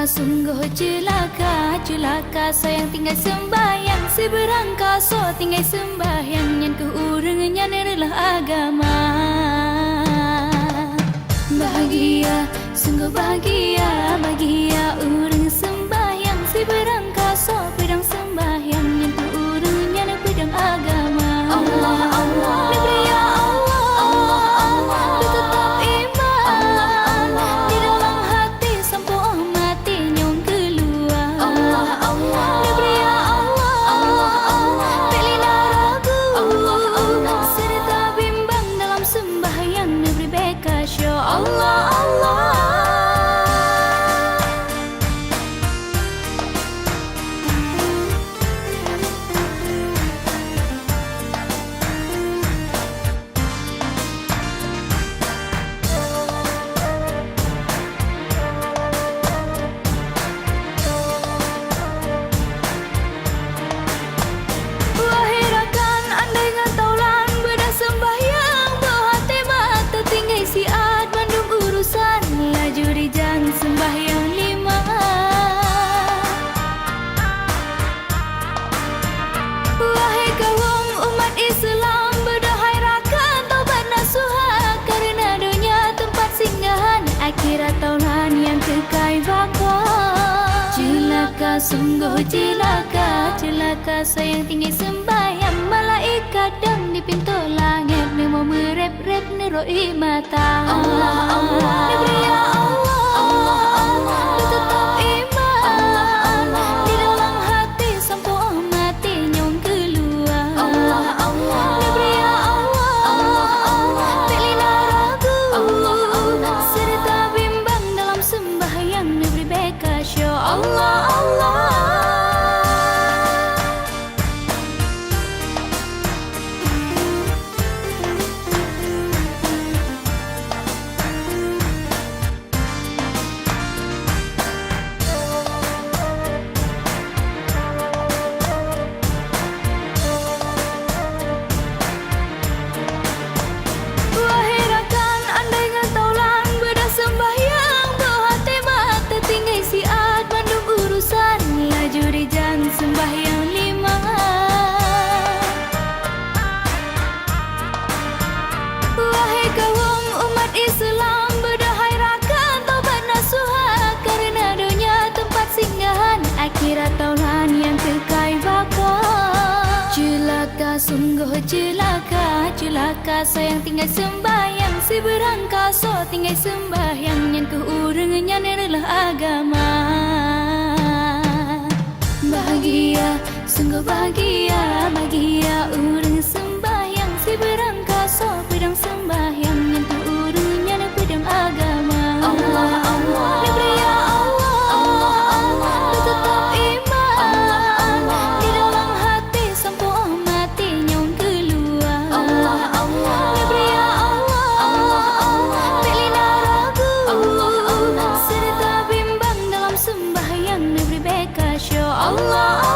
sungguh celaka, celaka sayang tinggal sembahyang. Si berangka so tinggal sembahyang, yang keurangnya adalah agama. Bahagia, sungguh bahagia, bahagia urang sembahyang. Si berangka so pedang sembahyang, yang keurangnya adalah pedang agama. Allah, Allah, negeri ya Allah, Allah, Allah, tetap iman di dalam hati sampai mati nyong keluar. Allah, Allah, negeri ya Allah, Allah, Allah, tak lina ragu. Allah, Allah, serta bimbang dalam sembahyang negeri beka sya Allah, Allah. Sembahyang lima, wahai kaum umat Islam, berdahai rakan taubat nasuha, karena dunia tempat singgahan, akhirat taulan yang kekal baka. Celaka, sungguh celaka, celaka sayang tinggi sembahyang. Malaikat dan di pintu langit memang merep-rep neroi mata. Allah, Allah, negeri ya Allah, Allah, Allah, tetap iman di dalam hati sampai mati nyong keluar. Allah, Allah, negeri ya Allah, Allah, Allah, tak lina ragu. Allah, Allah, serta bimbang dalam sembahyang negeri beka sya Allah, Allah. Sembahyang lima, wahai kaum umat Islam, berdahai rakan taubat nasuha, karena dunia tempat singgahan, akhirat taulan yang kekal baka. Celaka, sungguh celaka, celaka sayang tinggal sembahyang. Si berangka so tinggal sembahyang, yang keurangnya adalah agama. Bahagia, sungguh bahagia, bahagia urang sembahyang. Si berangka so pedang sembahyang, yang keurangnya adalah pedang agama. Allah, Allah, negeri ya Allah, Allah, Allah, tetap iman di dalam hati sampai mati nyong keluar. Allah, Allah, negeri ya Allah, Allah, Allah, tak lina ragu. Allah, Allah, serta bimbang dalam sembahyang negeri beka sya Allah.